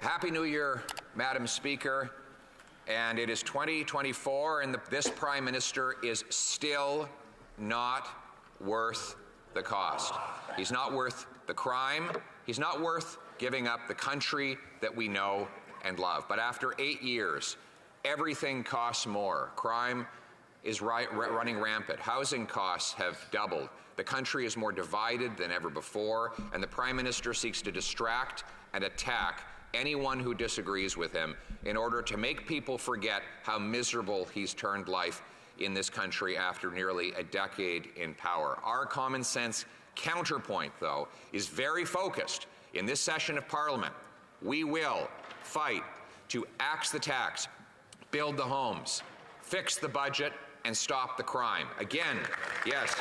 Happy New Year, Madam Speaker. And it is 2024, and this Prime Minister is still not worth the cost. He's not worth the crime. He's not worth giving up the country that we know and love. But after 8 years, everything costs more. Crime is running rampant. Housing costs have doubled. The country is more divided than ever before, and the Prime Minister seeks to distract and attack anyone who disagrees with him in order to make people forget how miserable he's turned life in this country after nearly a decade in power. Our common sense counterpoint, though, is very focused. In this session of Parliament, we will fight to axe the tax, build the homes, fix the budget, and stop the crime. Again, yes.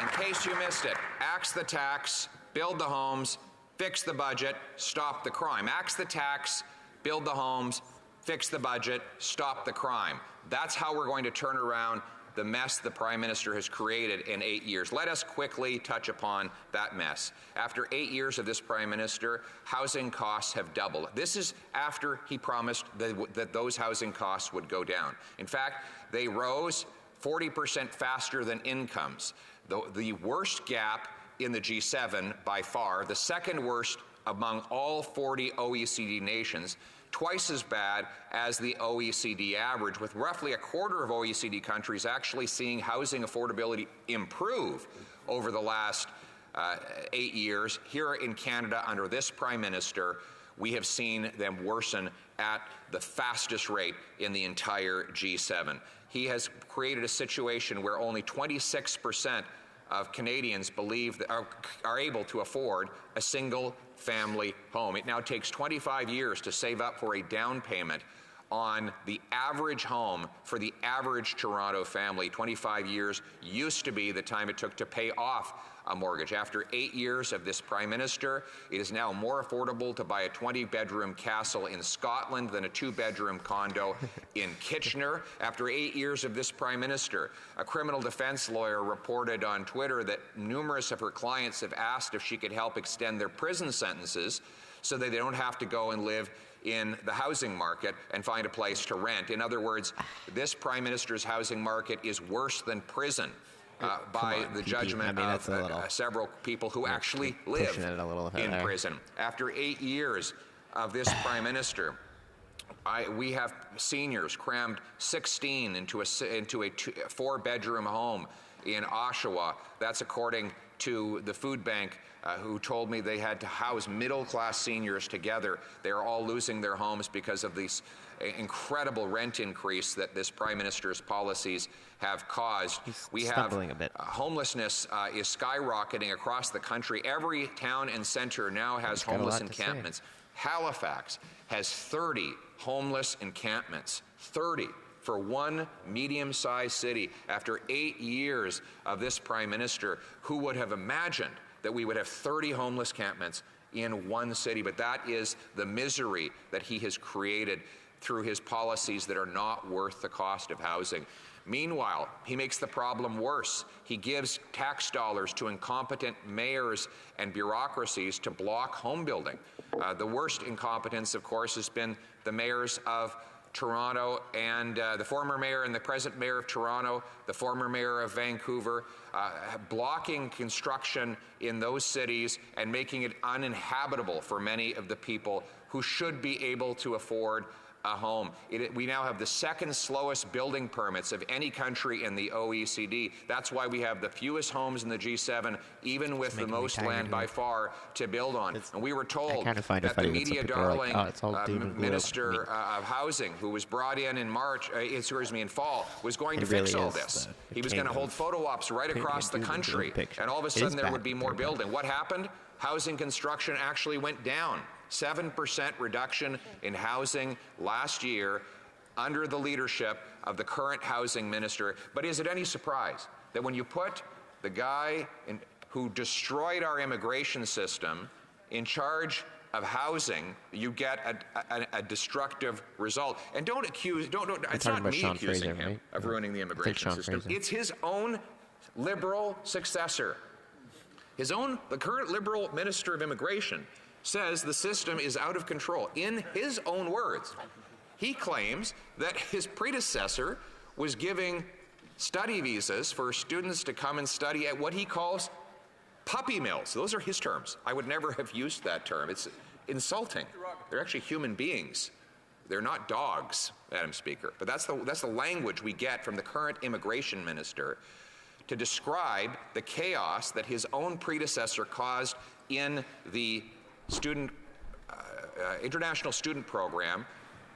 In case you missed it, axe the tax, build the homes, fix the budget, stop the crime. Axe the tax, build the homes, fix the budget, stop the crime. That's how we're going to turn around the mess the Prime Minister has created in 8 years. Let us quickly touch upon that mess. After 8 years of this Prime Minister, housing costs have doubled. This is after he promised that those housing costs would go down. In fact, they rose 40% faster than incomes. The worst gap in the G7 by far, the second worst among all 40 OECD nations, twice as bad as the OECD average, with roughly a quarter of OECD countries actually seeing housing affordability improve over the last 8 years. Here in Canada, under this Prime Minister, we have seen them worsen at the fastest rate in the entire G7. He has created a situation where only 26% of Canadians believe that are able to afford a single family home. It now takes 25 years to save up for a down payment on the average home for the average Toronto family. 25 years used to be the time it took to pay off a mortgage. After 8 years of this Prime Minister, it is now more affordable to buy a 20-bedroom castle in Scotland than a 2-bedroom condo in Kitchener. After 8 years of this Prime Minister, a criminal defense lawyer reported on Twitter that numerous of her clients have asked if she could help extend their prison sentences so that they don't have to go and live in the housing market and find a place to rent. In other words, this Prime Minister's housing market is worse than prison. By the judgment of several people who actually live in prison. After 8 years of this Prime Minister, we have seniors crammed 16 into a 4-bedroom home in Oshawa. That's according to the food bank, who told me they had to house middle-class seniors together. They're all losing their homes because of these incredible rent increase that this Prime Minister's policies have caused. We have homelessness is skyrocketing across the country. Every town and centre now has homeless encampments. Halifax has 30 homeless encampments. 30 for one medium-sized city. After 8 years of this Prime Minister, who would have imagined that we would have 30 homeless encampments in one city? But that is the misery that he has created through his policies that are not worth the cost of housing. Meanwhile, he makes the problem worse. He gives tax dollars to incompetent mayors and bureaucracies to block home building. The worst incompetence, of course, has been the mayors of Toronto and the former mayor and the present mayor of Toronto, the former mayor of Vancouver, blocking construction in those cities and making it uninhabitable for many of the people who should be able to afford a home. We now have the second slowest building permits of any country in the OECD. That's why we have the fewest homes in the G7, even with the most land by far to build on. And we were told that the media darling Minister of Housing, who was brought in March, in fall, was going to fix all this. He was going to hold photo ops right across the country, and all of a sudden there would be more building. What happened? Housing construction actually went down. 7% reduction in housing last year under the leadership of the current housing minister. But is it any surprise that when you put the guy who destroyed our immigration system in charge of housing, you get a destructive result? And don't accuse, it's not me accusing him of ruining the immigration system. It's his own Liberal successor. The current Liberal Minister of Immigration says the system is out of control. In his own words, he claims that his predecessor was giving study visas for students to come and study at what he calls puppy mills. Those are his terms. I would never have used that term. It's insulting. They're actually human beings. They're not dogs, Madam Speaker. But that's the language we get from the current immigration minister to describe the chaos that his own predecessor caused in the international student program,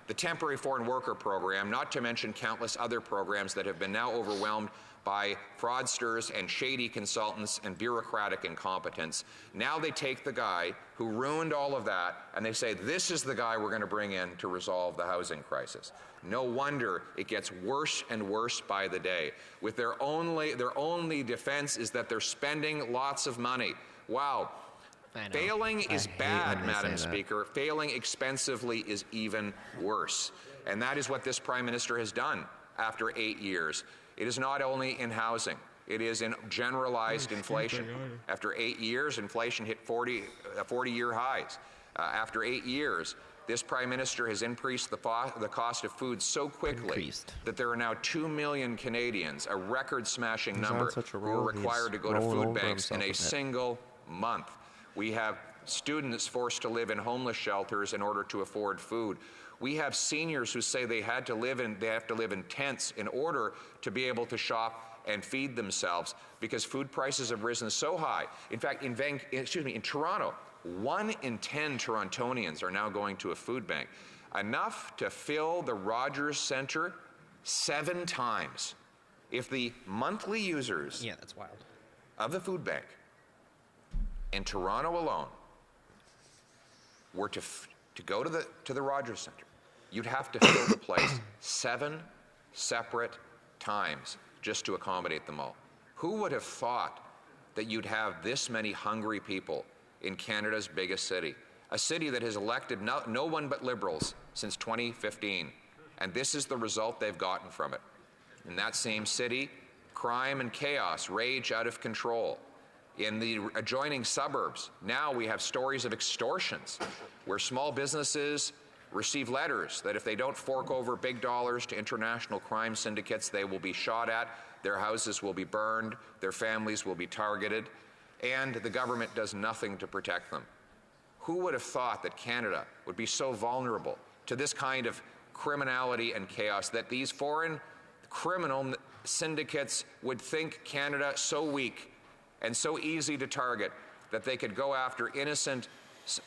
the temporary foreign worker program, not to mention countless other programs that have been now overwhelmed by fraudsters and shady consultants and bureaucratic incompetence. Now they take the guy who ruined all of that and they say, this is the guy we're going to bring in to resolve the housing crisis. No wonder it gets worse and worse by the day. With their only defense is that they're spending lots of money. Wow. Failing is bad, Madam Speaker. Failing expensively is even worse. And that is what this Prime Minister has done after 8 years. It is not only in housing. It is in generalized inflation. After 8 years, inflation hit 40-year highs. After 8 years, this Prime Minister has increased the cost of food so quickly that there are now 2 million Canadians, a record-smashing number, who are required to go to food banks in a single month. We have students forced to live in homeless shelters in order to afford food. We have seniors who say they have to live in tents in order to be able to shop and feed themselves because food prices have risen so high. In fact, in Toronto, 1 in 10 Torontonians are now going to a food bank, enough to fill the Rogers Centre 7 times. If the monthly users that's wild. of the food bank in Toronto alone were to go to the Rogers Centre, you'd have to fill the place 7 separate times just to accommodate them all. Who would have thought that you'd have this many hungry people in Canada's biggest city, a city that has elected no one but Liberals since 2015, and this is the result they've gotten from it. In that same city, crime and chaos rage out of control. In the adjoining suburbs, now we have stories of extortions where small businesses receive letters that if they don't fork over big dollars to international crime syndicates, they will be shot at, their houses will be burned, their families will be targeted, and the government does nothing to protect them. Who would have thought that Canada would be so vulnerable to this kind of criminality and chaos, that these foreign criminal syndicates would think Canada so weak and so easy to target that they could go after innocent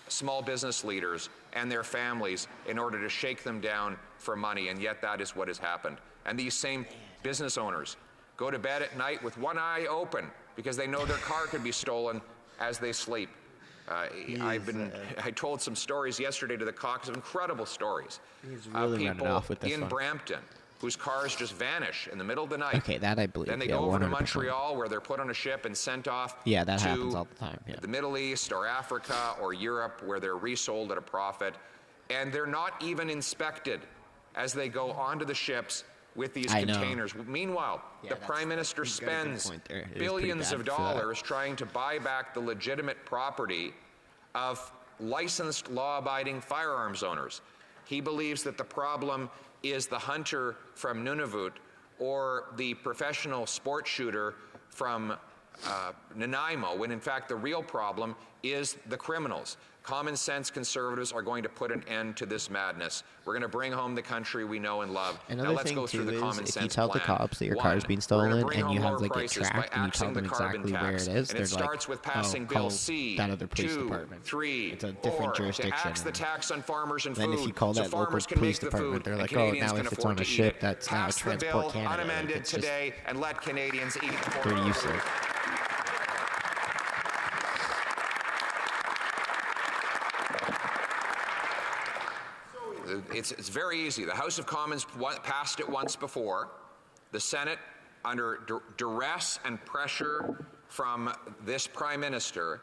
small business leaders and their families in order to shake them down for money, and yet that is what has happened. And these same business owners go to bed at night with one eye open because they know their car could be stolen as they sleep. I told some stories yesterday to the caucus, incredible stories. Really people in Brampton whose cars just vanish in the middle of the night. Okay, that I believe. Then they go over to Montreal, where they're put on a ship and sent off that happens all the time. The Middle East or Africa or Europe, where they're resold at a profit. And they're not even inspected as they go onto the ships with these containers. Meanwhile, the Prime Minister spends billions of dollars trying to buy back the legitimate property of licensed law-abiding firearms owners. He believes that the problem is the hunter from Nunavut or the professional sports shooter from Nanaimo, when in fact the real problem is the criminals. Common sense Conservatives are going to put an end to this madness. We're going to bring home the country we know and love. Another now let's thing go through too the common is sense if you tell the cops that your car is being stolen and you have like it tracked and you tell them exactly where it is, they're like, with passing Bill C, that other police department. 3, it's a different jurisdiction. To axe the tax on farmers and then food, if you call that local police department, they're like, oh, now if it's on a ship, that's now Transport Canada. Unamended it's just today, and let Canadians eat. They're useless. It's very easy. The House of Commons passed it once before. The Senate, under duress and pressure from this Prime Minister,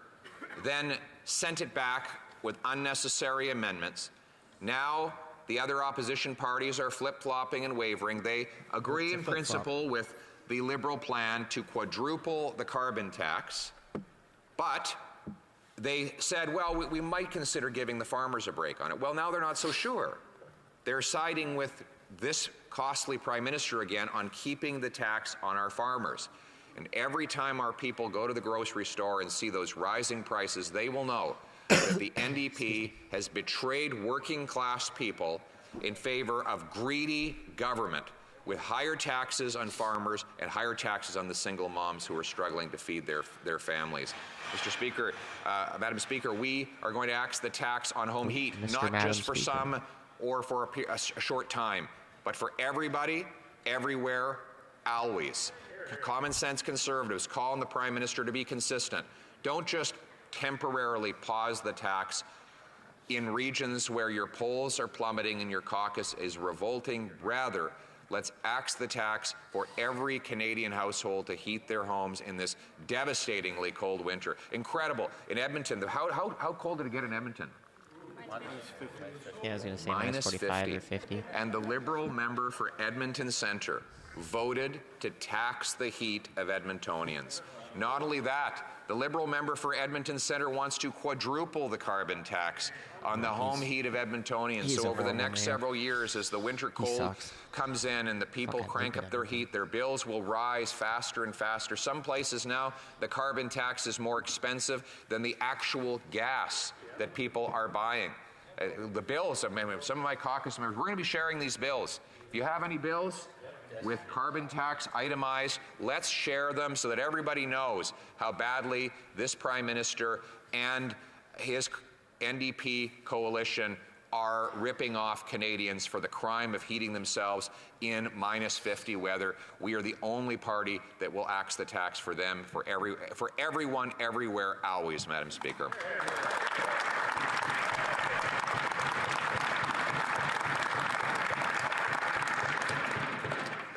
then sent it back with unnecessary amendments. Now the other opposition parties are flip-flopping and wavering. They agree in principle with the Liberal plan to quadruple the carbon tax, but they said, well, we might consider giving the farmers a break on it. Well, now they're not so sure. They're siding with this costly prime minister again on keeping the tax on our farmers. And every time our people go to the grocery store and see those rising prices, they will know that the NDP has betrayed working class people in favor of greedy government with higher taxes on farmers and higher taxes on the single moms who are struggling to feed their families. Mr. Speaker, Madam Speaker, we are going to axe the tax on home heat, not just for some or for a short time, but for everybody, everywhere, always. Common sense Conservatives call on the Prime Minister to be consistent. Don't just temporarily pause the tax in regions where your polls are plummeting and your caucus is revolting. Rather, let's axe the tax for every Canadian household to heat their homes in this devastatingly cold winter. Incredible. In Edmonton, how cold did it get in Edmonton? Yeah, I was going to say minus 45 or 50. And the Liberal member for Edmonton Centre voted to tax the heat of Edmontonians. Not only that, the Liberal member for Edmonton Centre wants to quadruple the carbon tax on the home heat of Edmontonians. So over the next several years, as the winter cold comes in and the people crank up their heat, their bills will rise faster and faster. Some places now, the carbon tax is more expensive than the actual gas that people are buying. The bills, some of my caucus members, we're going to be sharing these bills. If you have any bills with carbon tax itemized, let's share them so that everybody knows how badly this Prime Minister and his NDP coalition are ripping off Canadians for the crime of heating themselves in minus 50 weather. We are the only party that will axe the tax for them, for everyone, everywhere, always, Madam Speaker.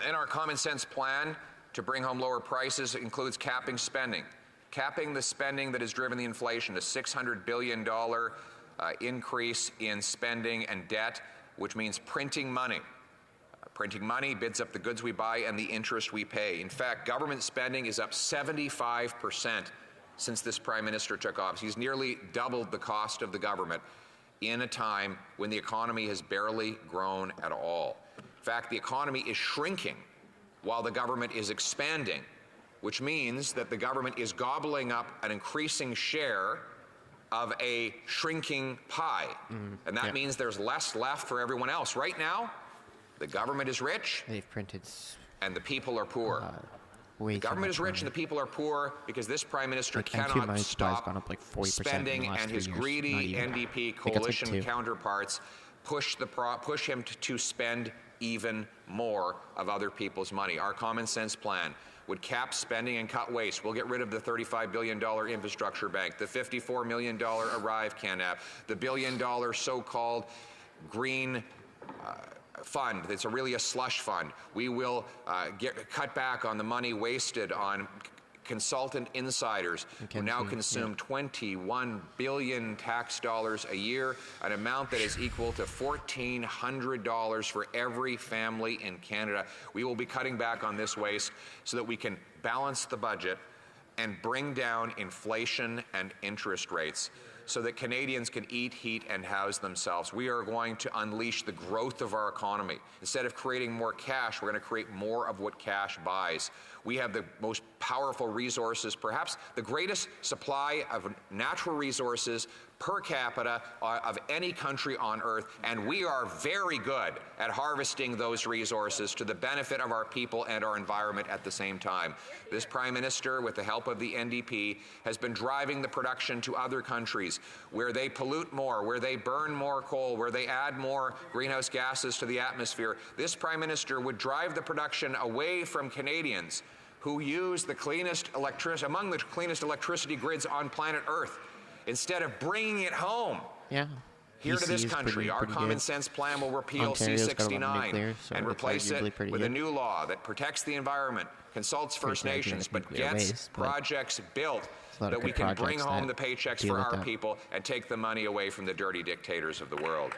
In our common sense plan to bring home lower prices includes capping spending. Capping the spending that has driven the inflation, a $600 billion increase in spending and debt, which means printing money. Printing money bids up the goods we buy and the interest we pay. In fact, government spending is up 75% since this Prime Minister took office. He's nearly doubled the cost of the government in a time when the economy has barely grown at all. In fact, the economy is shrinking while the government is expanding, which means that the government is gobbling up an increasing share of a shrinking pie. And that means there's less left for everyone else. Right now, the government is rich. They've printed. And the people are poor. The government is rich and the people are poor because this Prime Minister cannot stop like spending, and his greedy NDP coalition counterparts push him to spend even more of other people's money. Our common sense plan would cap spending and cut waste. We'll get rid of the $35 billion infrastructure bank, the $54 million Arrive Can app, the $1 billion so-called green fund. It's really a slush fund. We will cut back on the money wasted on consultant insiders who now consume $21 billion tax dollars a year, an amount that is equal to $1,400 for every family in Canada. We will be cutting back on this waste so that we can balance the budget and bring down inflation and interest rates so that Canadians can eat, heat, and house themselves. We are going to unleash the growth of our economy. Instead of creating more cash, we're going to create more of what cash buys. We have the most powerful resources, perhaps the greatest supply of natural resources per capita of any country on earth, and we are very good at harvesting those resources to the benefit of our people and our environment at the same time. This Prime Minister, with the help of the NDP, has been driving the production to other countries where they pollute more, where they burn more coal, where they add more greenhouse gases to the atmosphere. This Prime Minister would drive the production away from Canadians who use the cleanest electricity, among the cleanest electricity grids on planet Earth, instead of bringing it home here to this country. Our common sense plan will repeal C-69 and replace it with a new law that protects the environment, consults First Nations, but gets projects built that we can bring home the paychecks for our people and take the money away from the dirty dictators of the world.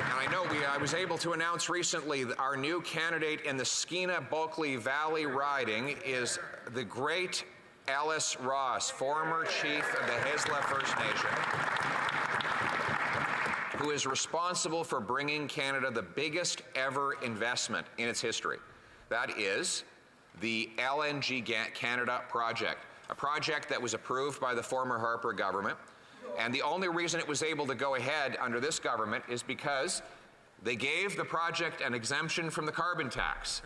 And I know we I was able to announce recently that our new candidate in the Skeena-Bulkley Valley riding is the great Ellis Ross, former chief of the Haisla First Nation, who is responsible for bringing Canada the biggest ever investment in its history. That is the LNG Canada project, a project that was approved by the former Harper government. And the only reason it was able to go ahead under this government is because they gave the project an exemption from the carbon tax.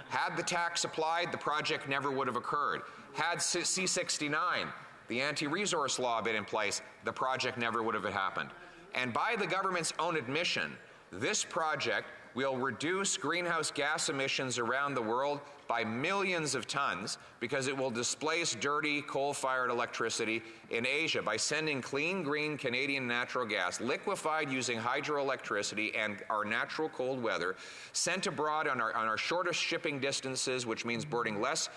Had the tax applied, the project never would have occurred. Had C-69, the anti-resource law, been in place, the project never would have happened. And by the government's own admission, this project will reduce greenhouse gas emissions around the world by millions of tons because it will displace dirty coal-fired electricity in Asia by sending clean, green Canadian natural gas, liquefied using hydroelectricity and our natural cold weather, sent abroad on our shortest shipping distances, which means burning less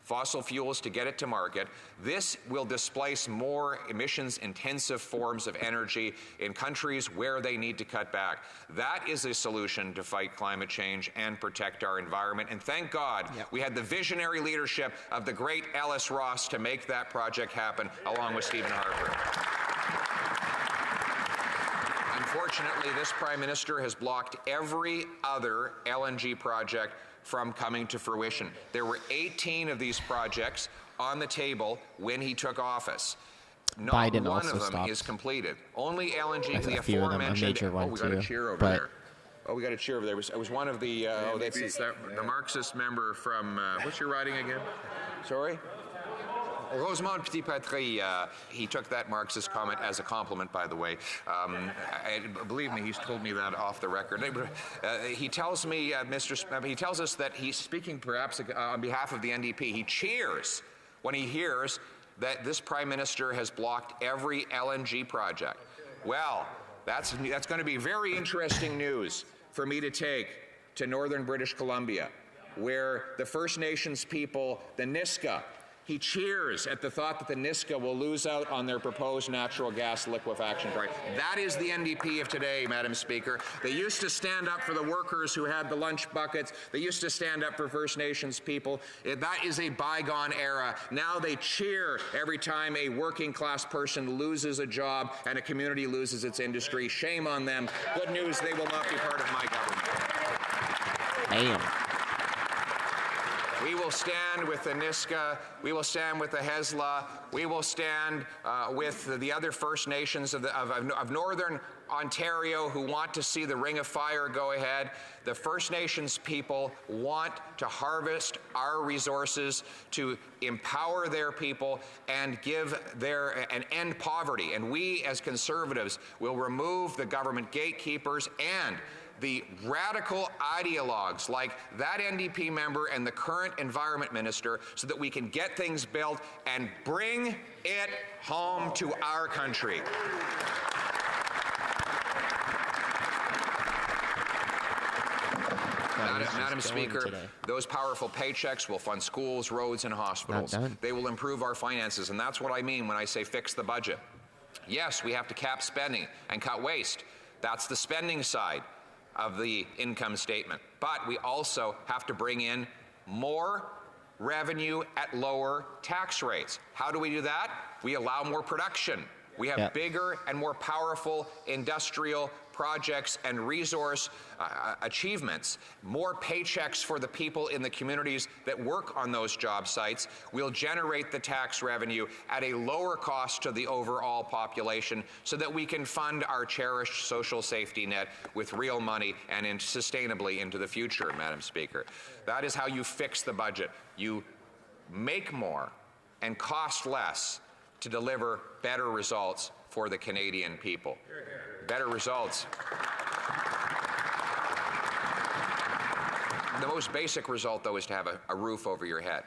fossil fuels to get it to market. This will displace more emissions-intensive forms of energy in countries where they need to cut back. That is a solution to fight climate change and protect our environment. And thank God we had the visionary leadership of the great Ellis Ross to make that project happen, along with Stephen Harper. Unfortunately, this Prime Minister has blocked every other LNG project from coming to fruition. There were 18 of these projects on the table when he took office. Not Biden one also of them stopped is completed. Only LNG, the a few of them, a aforementioned. major one we got too, a cheer over there. Oh, we got a cheer over there. It was one of the. It's the Marxist member from. What's your riding again? Sorry. Rosemont Petit-Patry, he took that Marxist comment as a compliment, by the way. Believe me, he's told me that off the record. He tells me, he tells us that he's speaking perhaps on behalf of the NDP. He cheers when he hears that this Prime Minister has blocked every LNG project. Well, that's going to be very interesting news for me to take to northern British Columbia, where the First Nations people, the Niska, he cheers at the thought that the Niska will lose out on their proposed natural gas liquefaction project. That is the NDP of today, Madam Speaker. They used to stand up for the workers who had the lunch buckets. They used to stand up for First Nations people. That is a bygone era. Now they cheer every time a working class person loses a job and a community loses its industry. Shame on them. Good news, they will not be part of my government. Damn. We will stand with the Niska, we will stand with the Haisla, we will stand with the other First Nations of Northern Ontario who want to see the Ring of Fire go ahead. The First Nations people want to harvest our resources to empower their people and and end poverty. And we as Conservatives will remove the government gatekeepers and the radical ideologues like that NDP member and the current Environment Minister so that we can get things built and bring it home to our country. Madam Speaker, those powerful paychecks will fund schools, roads, and hospitals. They will improve our finances, and that's what I mean when I say fix the budget. Yes, we have to cap spending and cut waste. That's the spending side of the income statement. But we also have to bring in more revenue at lower tax rates. How do we do that? We allow more production. We have bigger and more powerful industrial projects and resource achievements, more paychecks for the people in the communities that work on those job sites. We'll generate the tax revenue at a lower cost to the overall population so that we can fund our cherished social safety net with real money and sustainably into the future, Madam Speaker. That is how you fix the budget. You make more and cost less to deliver better results for the Canadian people. Better results. The most basic result, though, is to have a roof over your head.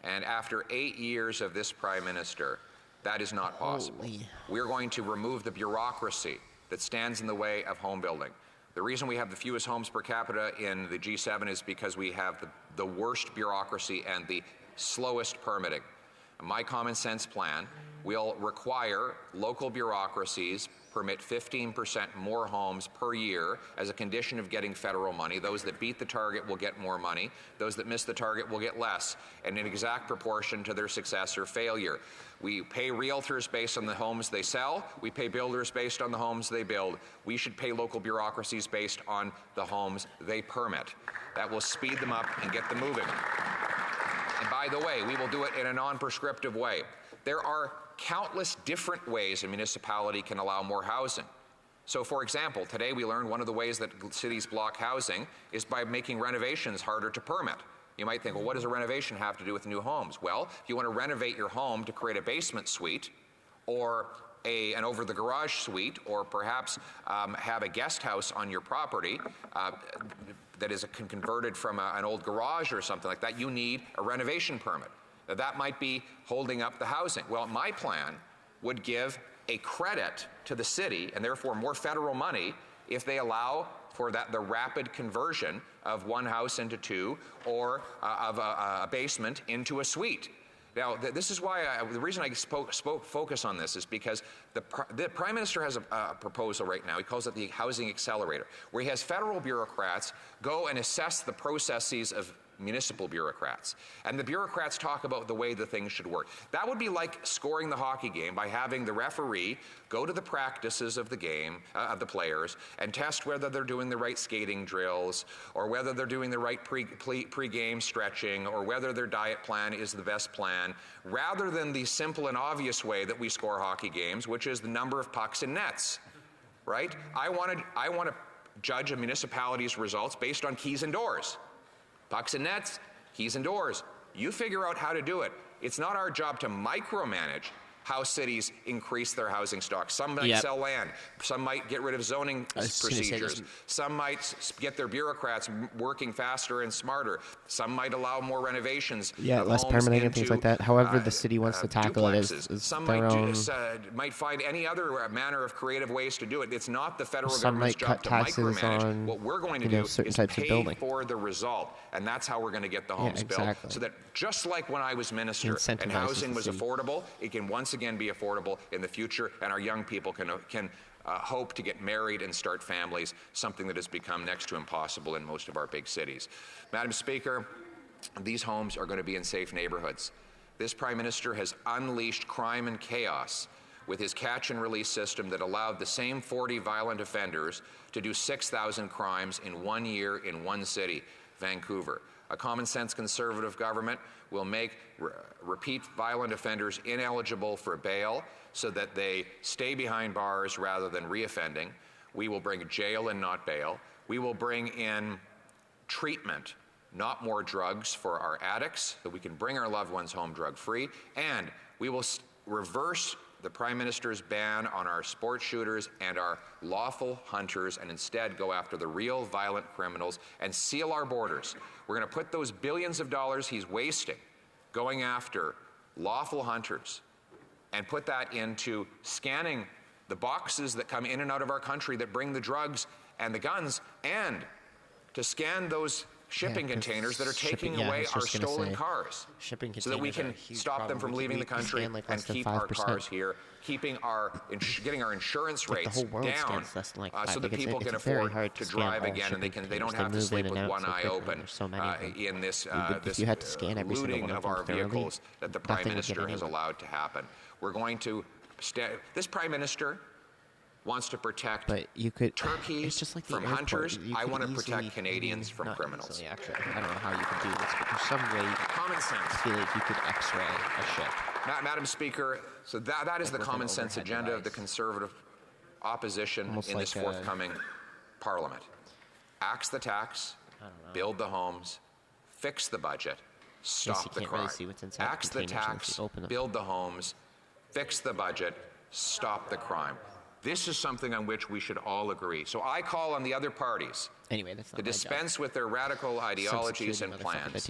And after 8 years of this Prime Minister, that is not possible. We're going to remove the bureaucracy that stands in the way of home building. The reason we have the fewest homes per capita in the G7 is because we have the worst bureaucracy and the slowest permitting. My common sense plan will require local bureaucracies, permit 15% more homes per year as a condition of getting federal money. Those that beat the target will get more money. Those that miss the target will get less, and in exact proportion to their success or failure. We pay realtors based on the homes they sell. We pay builders based on the homes they build. We should pay local bureaucracies based on the homes they permit. That will speed them up and get them moving. And by the way, we will do it in a non-prescriptive way. There are countless different ways a municipality can allow more housing. So for example, today we learned one of the ways that cities block housing is by making renovations harder to permit. You might think, well, what does a renovation have to do with new homes? Well, if you want to renovate your home to create a basement suite or an over-the-garage suite, or perhaps have a guest house on your property that is converted from an old garage or something like that, you need a renovation permit. Now, that might be holding up the housing. Well, my plan would give a credit to the city, and therefore more federal money, if they allow for the rapid conversion of one house into two, or of a basement into a suite. Now, this is why the reason I focus on this is because the Prime Minister has a proposal right now. He calls it the Housing Accelerator, where he has federal bureaucrats go and assess the processes of municipal bureaucrats. And the bureaucrats talk about the way the things should work. That would be like scoring the hockey game by having the referee go to the practices of the game, of the players, and test whether they're doing the right skating drills, or whether they're doing the right pre-game stretching, or whether their diet plan is the best plan, rather than the simple and obvious way that we score hockey games, which is the number of pucks in nets, right? I want to judge a municipality's results based on keys and doors. Pucks and nets, keys and doors. You figure out how to do it. It's not our job to micromanage how cities increase their housing stock. Some might sell land. Some might get rid of zoning procedures. Some might get their bureaucrats working faster and smarter. Some might allow more renovations. Less permitting and things like that. However the city wants to tackle it is some their might find any other manner of creative ways to do it. It's not the federal government's job to micromanage. What we're going to do is pay for the result. And that's how we're going to get the homes built. So that just like when I was minister and housing was affordable, it can once again be affordable in the future, and our young people can hope to get married and start families, something that has become next to impossible in most of our big cities. Madam Speaker, these homes are going to be in safe neighborhoods. This Prime Minister has unleashed crime and chaos with his catch and release system that allowed the same 40 violent offenders to do 6,000 crimes in 1 year in one city, Vancouver. A common-sense Conservative government will make repeat violent offenders ineligible for bail so that they stay behind bars rather than reoffending. We will bring jail and not bail. We will bring in treatment, not more drugs for our addicts, so we can bring our loved ones home drug-free. And we will reverse the Prime Minister's ban on our sport shooters and our lawful hunters, and instead go after the real violent criminals and seal our borders. We're going to put those billions of dollars he's wasting going after lawful hunters and put that into scanning the boxes that come in and out of our country that bring the drugs and the guns, and to scan those shipping containers that are taking away our stolen cars, so that we can stop them from leaving the country and keep our cars here, getting our insurance rates down, so that people can afford to drive again, and they don't have to sleep with one eye open in this looting of our vehicles that the Prime Minister has allowed to happen. We're going to this Prime Minister wants to protect turkeys from hunters. I want to protect Canadians from criminals. Actually, I don't know how you can do this, but there's some way. Common sense. I feel like you could X-ray a ship. Madam Speaker, so that is the common sense agenda of the Conservative opposition in this forthcoming Parliament. Axe the tax, build the homes, fix the budget, stop the crime. Axe the tax, build the homes, fix the budget, stop the crime. This is something on which we should all agree. So I call on the other parties to dispense with their radical ideologies and plans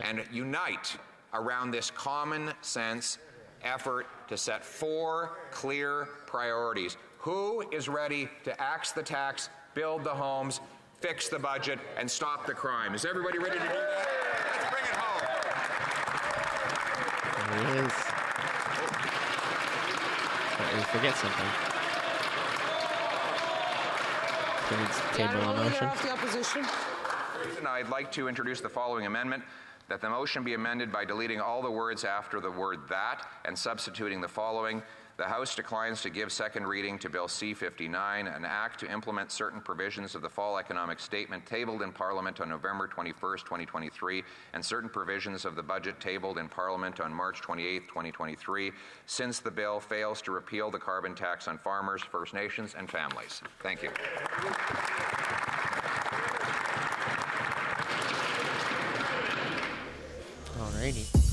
and unite around this common sense effort to set 4 clear priorities. Who is ready to axe the tax, build the homes, fix the budget, and stop the crime? Is everybody ready to do that? Let's bring it home. There he is. You forget something. table a motion. Off the opposition. I'd like to introduce the following amendment, that the motion be amended by deleting all the words after the word that and substituting the following. The House declines to give second reading to Bill C-59, an act to implement certain provisions of the Fall Economic Statement tabled in Parliament on November 21st, 2023, and certain provisions of the budget tabled in Parliament on March 28th, 2023, since the bill fails to repeal the carbon tax on farmers, First Nations, and families. Thank you. Alrighty.